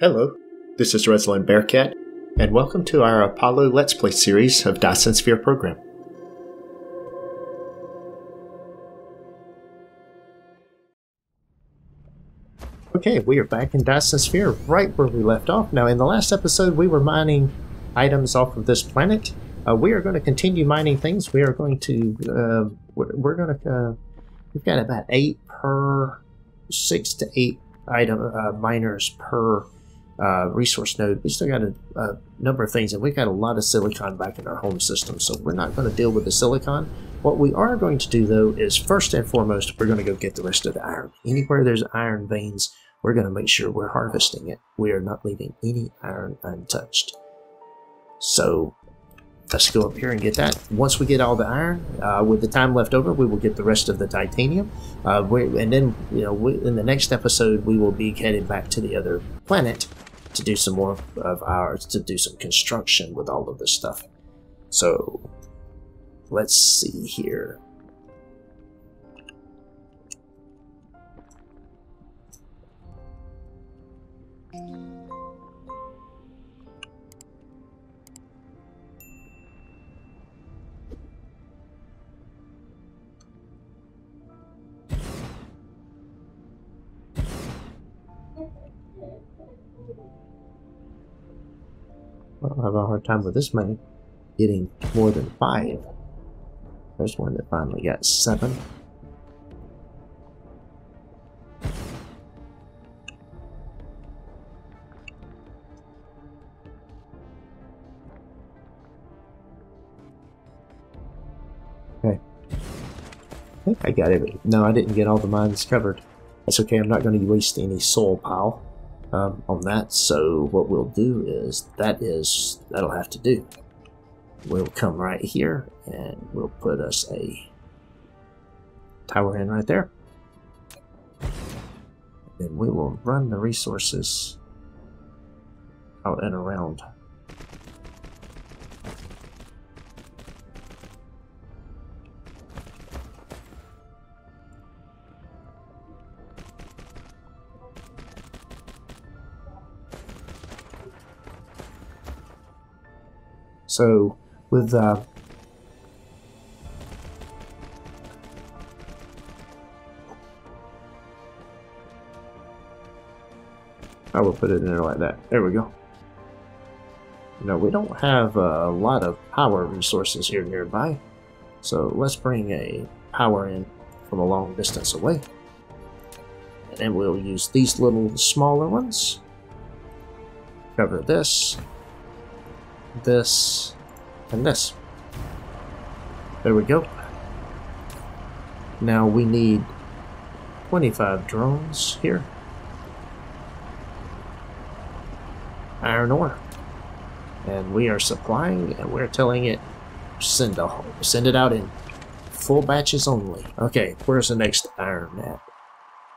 Hello, this is Reslin Bearcat, and welcome to our Apollo Let's Play series of Dyson Sphere program. Okay, we are back in Dyson Sphere, right where we left off. Now, in the last episode, we were mining items off of this planet. We are going to continue mining things. We are going to, we've got about 6 to 8 miners per resource node. We still got a number of things, and we've got a lot of silicon back in our home system, so we're not going to deal with the silicon. What we are going to do, though, is first and foremost, we're going to go get the rest of the iron. Anywhere there's iron veins, we're going to make sure we're harvesting it. We are not leaving any iron untouched. So let's go up here and get that. Once we get all the iron, with the time left over, we will get the rest of the titanium. And then, in the next episode, we will be headed back to the other planet to do some more of ours, to do some construction with all of this stuff. So let's see here. I'll have a hard time with this many getting more than 5. There's one that finally got 7. Okay. I think I got everything. No, I didn't get all the mines covered. That's okay, I'm not going to waste any soil pile on that, so what we'll do is, that'll have to do. We'll come right here, and we'll put us a tower in right there. And we will run the resources out and around. So, with I will put it in there like that. There we go. We don't have a lot of power resources here nearby, so let's bring a power in from a long distance away. And then we'll use these little smaller ones. Cover this, this, and this. There we go. Now we need 25 drones here. Iron ore. And we are supplying, and we're telling it send it out in full batches only. Okay, where's the next iron at?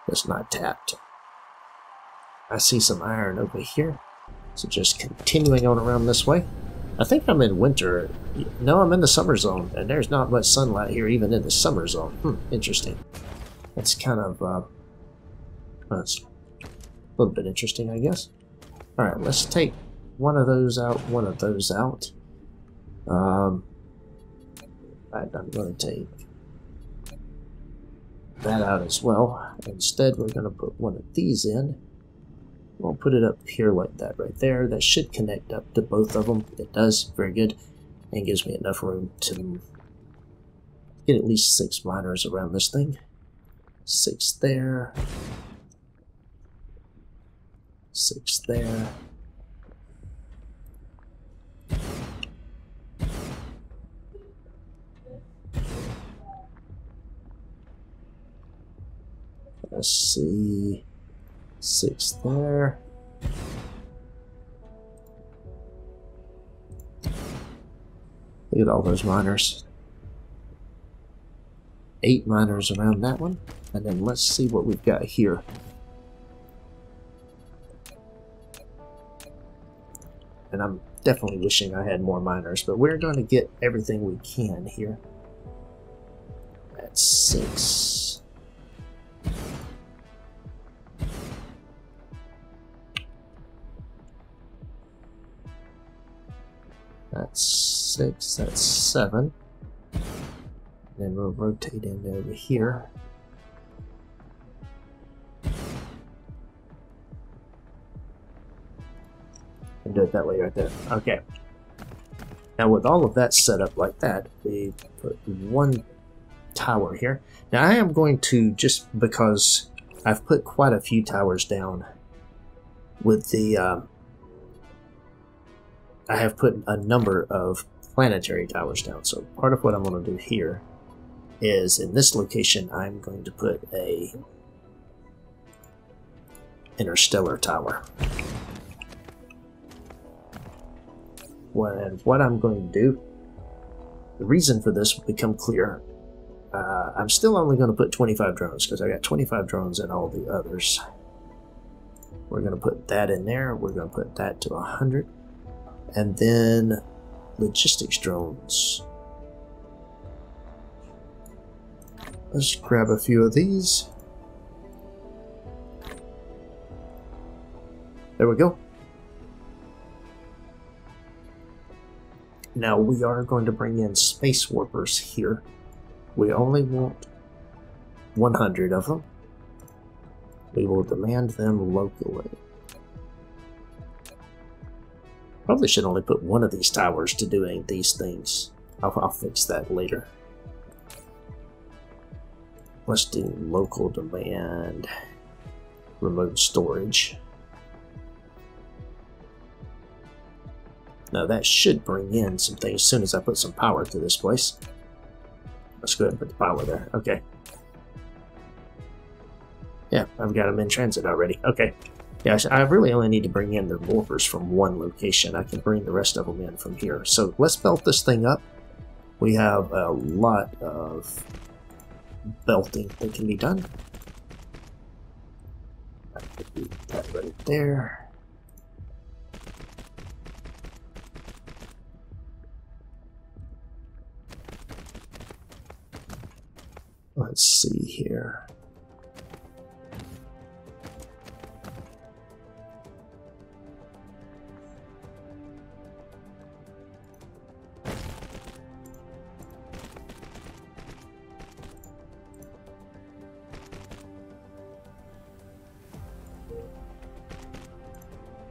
That's not tapped. I see some iron over here. So just continuing on around this way. I think I'm in winter. No, I'm in the summer zone, and there's not much sunlight here even in the summer zone. Interesting. That's kind of, that's a little bit interesting, I guess. Alright, let's take one of those out, one of those out. I'm going to take that out as well. Instead, we're going to put one of these in. We'll put it up here like that right there. That should connect up to both of them. It does. Very good. And gives me enough room to get at least 6 miners around this thing. 6 there. 6 there. Let's see. 6 there. Look at all those miners. 8 miners around that one. And then let's see what we've got here. And I'm definitely wishing I had more miners, but we're going to get everything we can here. That's 6. That's 6, that's 7. Then we'll rotate in over here. And do it that way right there. Okay. Now with all of that set up like that, we put one tower here. Now I am going to, just because I've put quite a few towers down with the, I have put a number of planetary towers down. So part of what I'm going to do here is in this location, I'm going to put a interstellar tower. What I'm going to do, the reason for this will become clear. I'm still only going to put 25 drones because I got 25 drones in all the others. We're going to put that in there. We're going to put that to 100. And then logistics drones. Let's grab a few of these. There we go. Now we are going to bring in space warpers here. We only want 100 of them. We will demand them locally. Probably should only put one of these towers to doing these things. I'll fix that later. Let's do local demand, remote storage. Now that should bring in some things as soon as I put some power to this place. Let's go ahead and put the power there. Okay. Yeah, I've got them in transit already. Okay. Yeah, I really only need to bring in the warpers from one location. I can bring the rest of them in from here. So let's belt this thing up. We have a lot of belting that can be done. I could do that right there. Let's see here.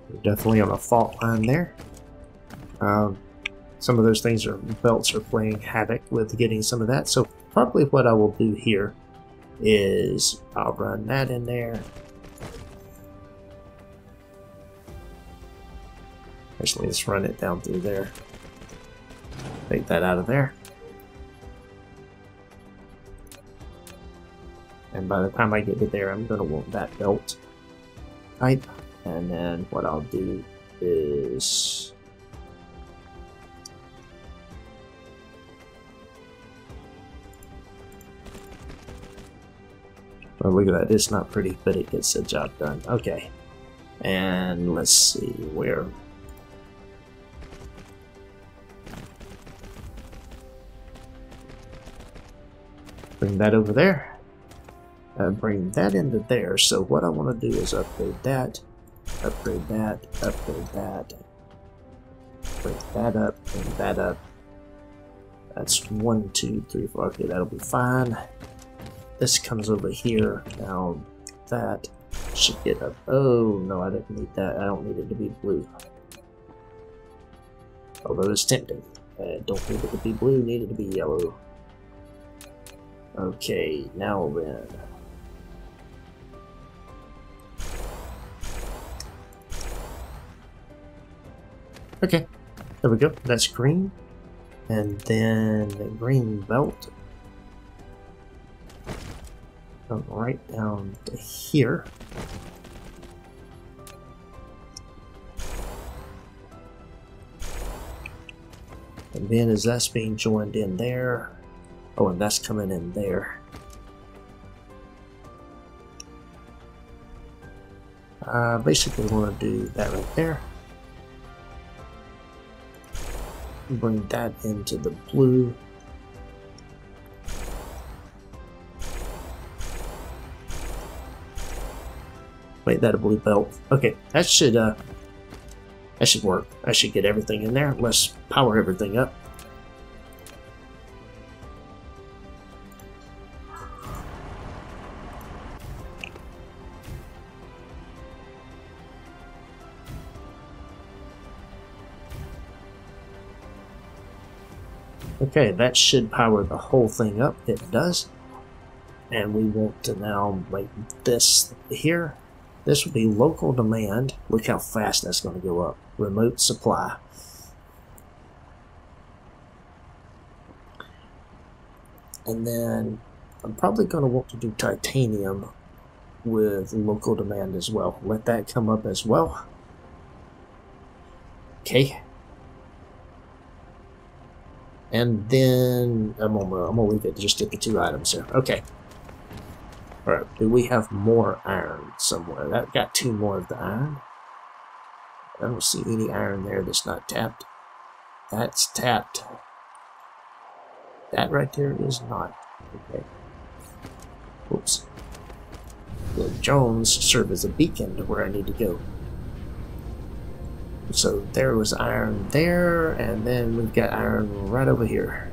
We're definitely on a fault line there. Some of those things belts are playing havoc with getting some of that. So probably what I will do here is I'll run that in there. Actually, let's run it down through there. Take that out of there. And by the time I get to there, I'm going to want that belt type. And then what I'll do is... well, look at that. It's not pretty, but it gets the job done. Okay. And let's see where... bring that over there. Bring that into there. So what I want to do is upgrade that. Upgrade that. Upgrade that. Bring that up. Bring that up. That's 1, 2, 3, 4. Okay, that'll be fine. This comes over here. Now that should get up. Oh no, I didn't need that. I don't need it to be blue. Although it's tempting. I don't need it to be blue, need it to be yellow. Okay, now then. Okay, there we go. That's green. And then the green belt. Come right down to here. And then as that's being joined in there, oh, and that's coming in there. Basically want to do that right there. Bring that into the blue. Wait, that a blue belt. Okay, that should That should work. I should get everything in there. Let's power everything up. Okay, that should power the whole thing up. It does. And we want to now make this here. This will be local demand. Look how fast that's going to go up. Remote supply. And then I'm probably going to want to do titanium with local demand as well. Let that come up as well. Okay. And then I'm gonna leave it just at the 2 items here. Okay. Alright, do we have more iron somewhere? That got 2 more of the iron. I don't see any iron there that's not tapped. That's tapped. That right there is not. Okay. Oops. The drones serve as a beacon to where I need to go. So there was iron there, and then we've got iron right over here.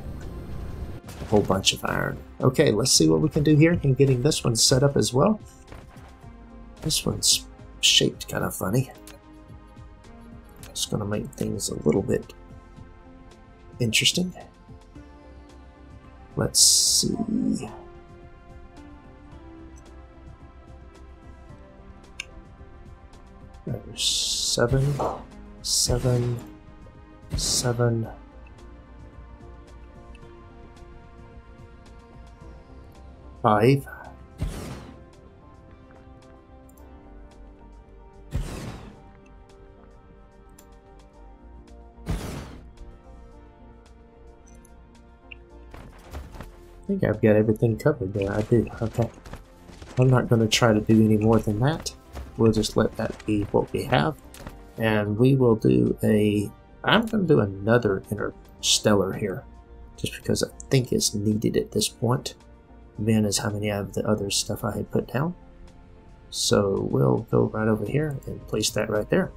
A whole bunch of iron. Okay, let's see what we can do here in getting this one set up as well. This one's shaped kind of funny. It's going to make things a little bit interesting. Let's see. There's 7, 7, 7. 5. I think I've got everything covered there. I do. Okay. I'm not going to try to do any more than that. We'll just let that be what we have. And we will do a... I'm going to do another interstellar here. Just because I think it's needed at this point. Then is how many of the other stuff I had put down. So we'll go right over here and place that right there.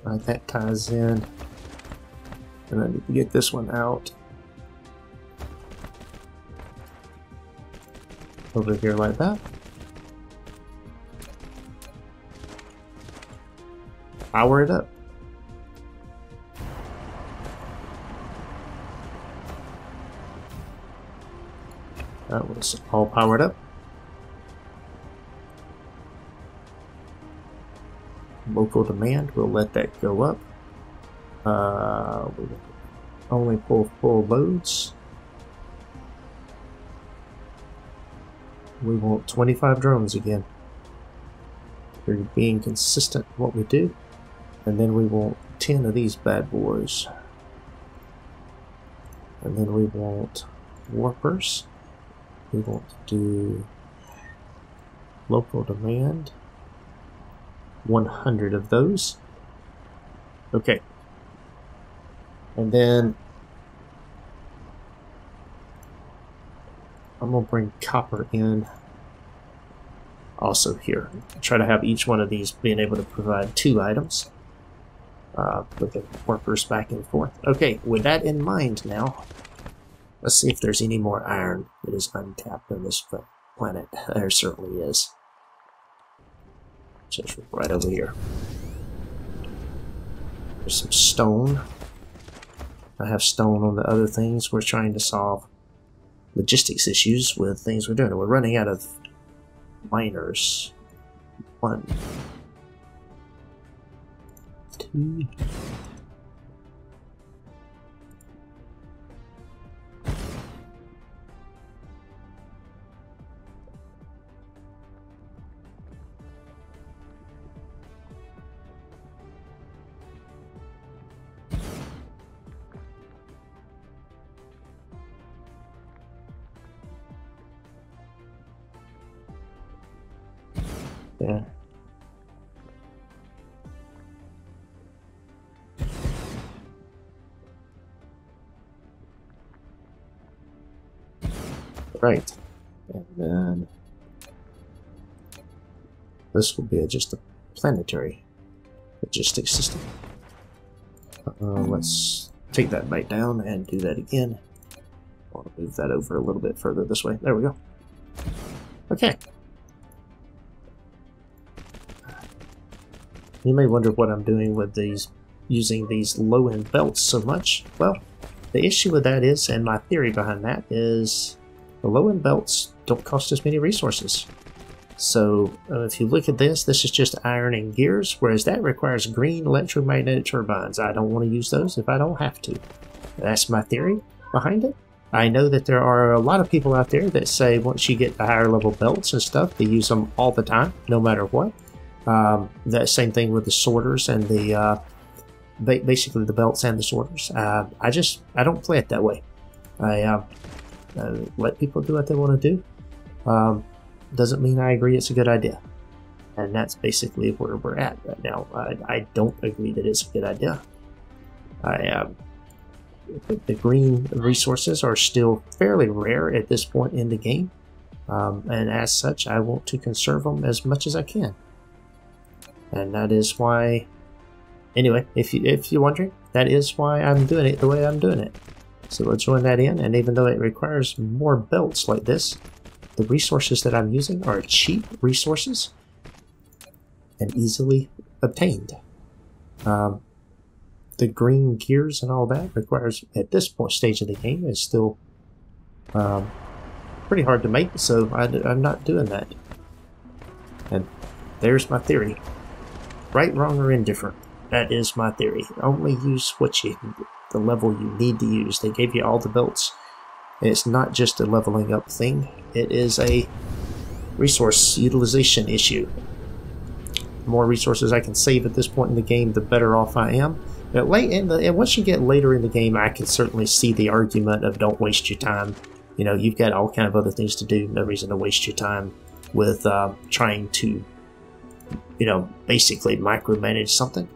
Right, that ties in. And I need to get this one out. Over here like that. Power it up. That was all powered up. Local demand, we'll let that go up. We only pull full loads. We want 25 drones again. We're being consistent in what we do. And then we want 10 of these bad boys. And then we want warpers. We want to do local demand. 100 of those. Okay. And then I'm going to bring copper in also here. Try to have each one of these being able to provide 2 items. With the workers back and forth. Okay, with that in mind now, let's see if there's any more iron that is untapped on this planet. There certainly is. Just right over here. There's some stone. I have stone on the other things. We're trying to solve logistics issues with things we're doing. We're running out of miners. 1, 2. Yeah. Right. And then this will be just a planetary logistics system. Let's take that back down and do that again. I'll move that over a little bit further this way. There we go. Okay. You may wonder what I'm doing with these, using these low-end belts so much. Well, the issue with that is, and my theory behind that is, the low-end belts don't cost as many resources. So if you look at this is just iron and gears, whereas that requires green electromagnetic turbines. I don't want to use those if I don't have to. That's my theory behind it. I know that there are a lot of people out there that say once you get the higher level belts and stuff, they use them all the time, no matter what. That same thing with the sorters and the basically the belts and the sorters. I don't play it that way. I let people do what they want to do. Doesn't mean I agree it's a good idea. And that's basically where we're at right now. I don't agree that it's a good idea. The green resources are still fairly rare at this point in the game. And as such, I want to conserve them as much as I can. And that is why, anyway, if you're wondering, that is why I'm doing it the way I'm doing it. So we'll join that in, and even though it requires more belts like this, the resources that I'm using are cheap resources and easily obtained. The green gears and all that requires, at this point stage of the game, is still pretty hard to make, so I'm not doing that. And there's my theory. Right, wrong, or indifferent. That is my theory. Only use the level you need to use. They gave you all the belts. It's not just a leveling up thing. It is a resource utilization issue. The more resources I can save at this point in the game, the better off I am. But and once you get later in the game, I can certainly see the argument of don't waste your time. You know, you've got all kind of other things to do. No reason to waste your time with trying to, you know, basically micromanage something.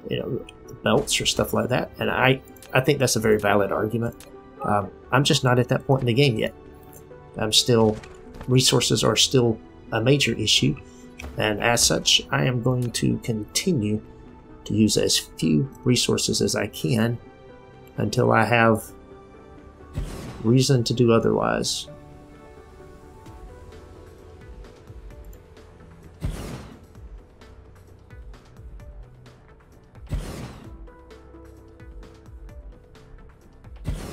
You know, belts or stuff like that. And I think that's a very valid argument. I'm just not at that point in the game yet. Resources are still a major issue, and as such, I am going to continue to use as few resources as I can until I have reason to do otherwise.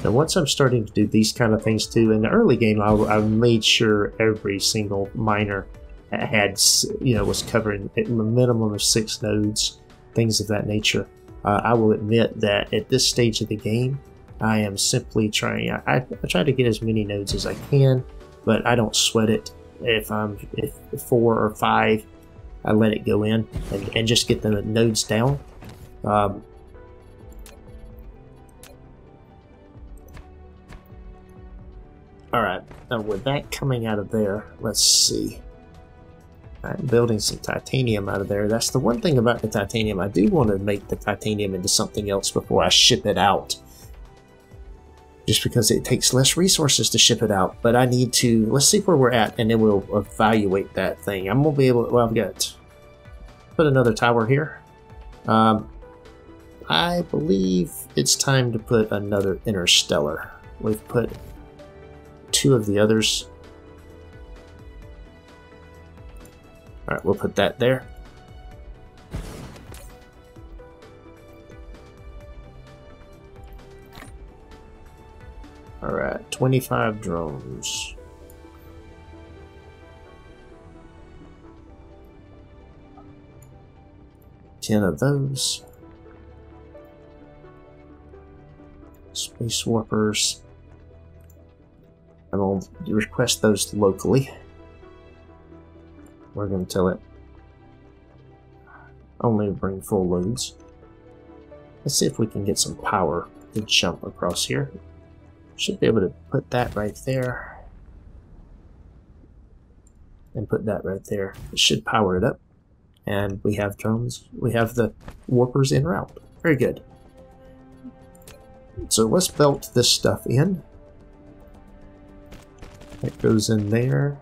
Now, once I'm starting to do these kind of things too, in the early game, I made sure every single miner had, you know, was covering a minimum of 6 nodes, things of that nature. I will admit that at this stage of the game, I am simply trying. I try to get as many nodes as I can, but I don't sweat it. If 4 or 5, I let it go in and just get the nodes down. Alright, now with that coming out of there, let's see. I'm building some titanium out of there. That's the one thing about the titanium. I do want to make the titanium into something else before I ship it out. Just because it takes less resources to ship it out. But I need to, let's see where we're at, and then we'll evaluate that thing. I'm going to be able to, well, I've got to put another tower here. I believe it's time to put another interstellar. We've put 2 of the others. Alright, we'll put that there. Alright, 25 drones. Ten of those. Space warpers. I'm going to request those locally. We're going to tell it only bring full loads. Let's see if we can get some power to jump across here. Should be able to put that right there. And put that right there. It should power it up. And we have drones. We have the warpers en route. Very good. So let's belt this stuff in. That goes in there.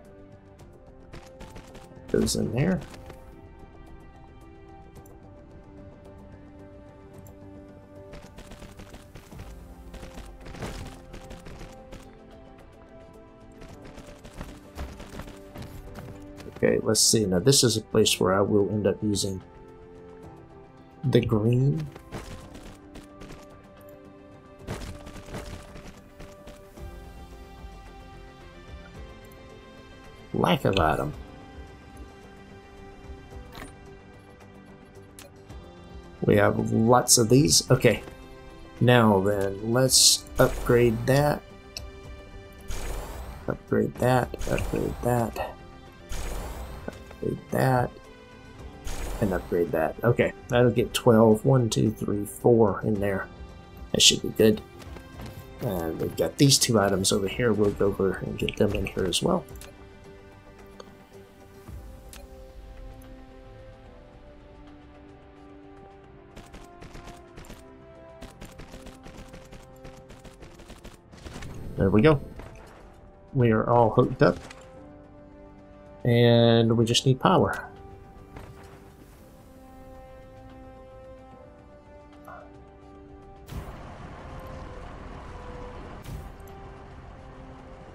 Goes in there. Okay, let's see. Now this is a place where I will end up using the green. Lack of item. We have lots of these. Okay. Now then, let's upgrade that. Upgrade that. Upgrade that. Upgrade that. And upgrade that. Okay, that'll get 12. 1, 2, 3, 4 in there. That should be good. And we've got these two items over here. We'll go over and get them in here as well. There we go. We are all hooked up. And we just need power.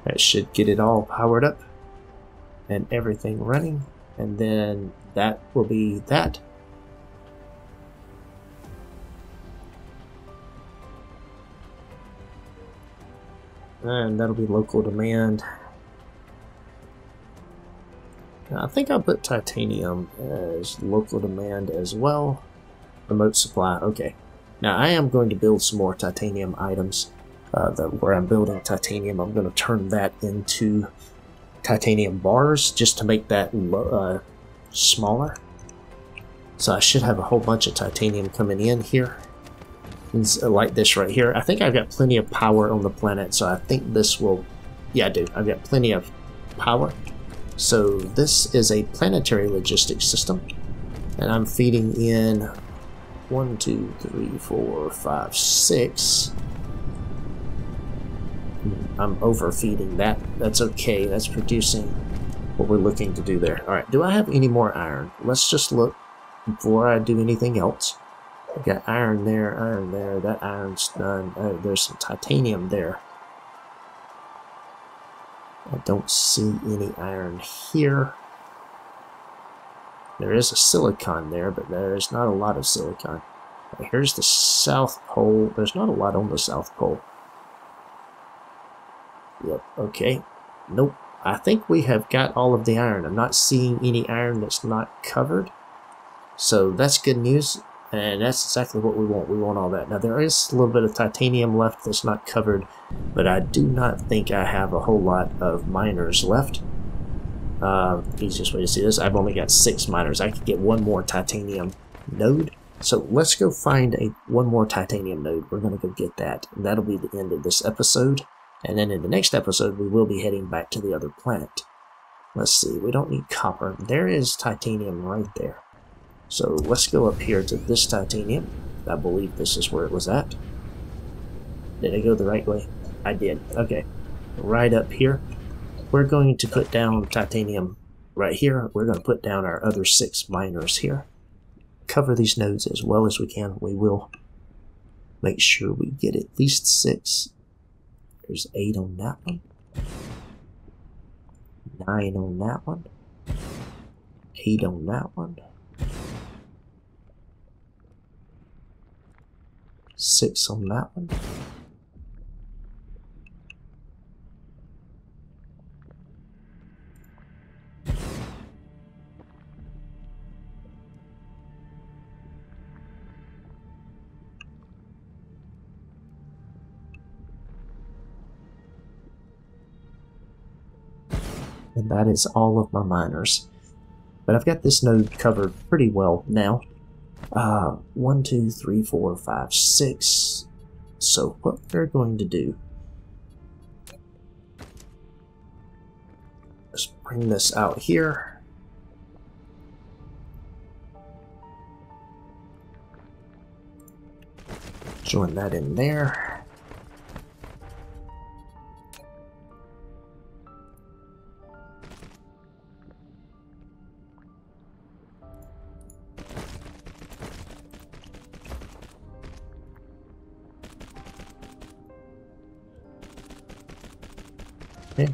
That should get it all powered up and everything running. And then that will be that. And that'll be local demand. Now, I think I'll put titanium as local demand as well. Remote supply, okay. Now I am going to build some more titanium items. Where I'm building titanium, I'm going to turn that into titanium bars just to make that smaller. So I should have a whole bunch of titanium coming in here. Like this right here. I think I've got plenty of power on the planet, so I think this will... Yeah, I do. I've got plenty of power. So this is a planetary logistics system, and I'm feeding in 1, 2, 3, 4, 5, 6. I'm overfeeding that. That's okay. That's producing what we're looking to do there. Alright, do I have any more iron? Let's just look before I do anything else. I've got iron there, that iron's done. Oh, there's some titanium there. I don't see any iron here. There is a silicon there, but there's not a lot of silicon. Here's the South Pole. There's not a lot on the South Pole. Yep, okay. Nope. I think we have got all of the iron. I'm not seeing any iron that's not covered. So that's good news. And that's exactly what we want. We want all that. Now there is a little bit of titanium left that's not covered, but I do not think I have a whole lot of miners left. Easiest way to see this, I've only got 6 miners. I could get one more titanium node. So let's go find one more titanium node. We're going to go get that. And that'll be the end of this episode. And then in the next episode, we will be heading back to the other planet. Let's see, we don't need copper. There is titanium right there. So let's go up here to this titanium. I believe this is where it was at. Did I go the right way? I did. Okay. Right up here. We're going to put down titanium right here. We're going to put down our other 6 miners here. Cover these nodes as well as we can. We will make sure we get at least 6. There's 8 on that one. 9 on that one. 8 on that one. 6 on that one. And that is all of my miners. But I've got this node covered pretty well now. 1, 2, 3, 4, 5, 6. So what we're going to do, let's bring this out here. Join that in there. Okay.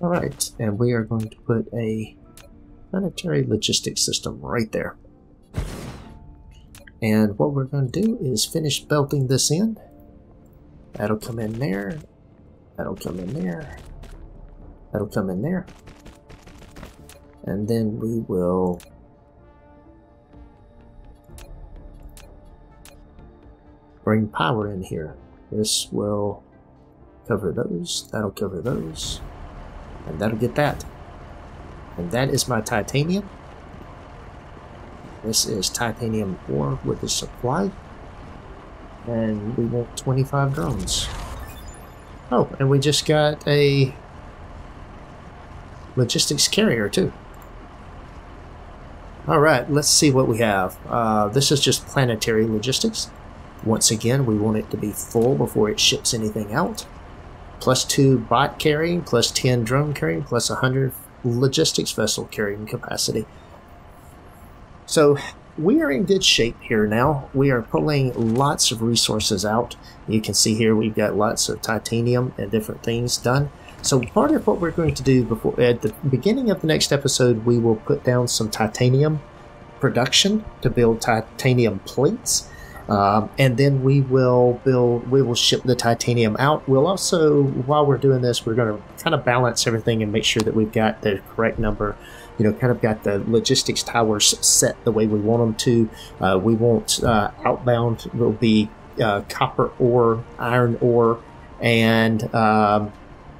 All right, and we are going to put a planetary logistics system right there. And what we're going to do is finish belting this in. That'll come in there. That'll come in there. That'll come in there. And then we will bring power in here. This will cover those. That'll cover those. And that'll get that. And that is my titanium. This is titanium ore with the supply. And we want 25 drones. Oh, and we just got a logistics carrier too. Alright, let's see what we have. This is just planetary logistics. Once again, we want it to be full before it ships anything out. +2 bot carrying, +10 drone carrying, +100 logistics vessel carrying capacity. So we are in good shape here now. We are pulling lots of resources out. You can see here we've got lots of titanium and different things done. So part of what we're going to do before at the beginning of the next episode, we will put down some titanium production to build titanium plates. And then we will ship the titanium out. We'll also, while we're doing this, we're going to kind of balance everything and make sure that we've got the correct number, you know, kind of got the logistics towers set the way we want them to. We want outbound will be copper ore, iron ore, and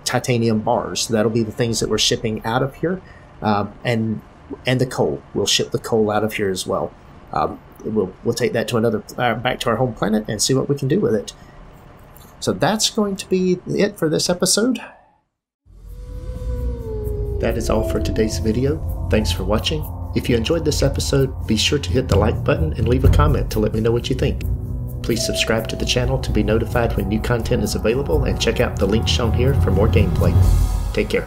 titanium bars. That'll be the things that we're shipping out of here, and the coal. We'll ship the coal out of here as well. We'll take that to another back to our home planet and see what we can do with it. So that's going to be it for this episode. That is all for today's video. Thanks for watching. If you enjoyed this episode, be sure to hit the like button and leave a comment to let me know what you think. Please subscribe to the channel to be notified when new content is available, and check out the link shown here for more gameplay. Take care.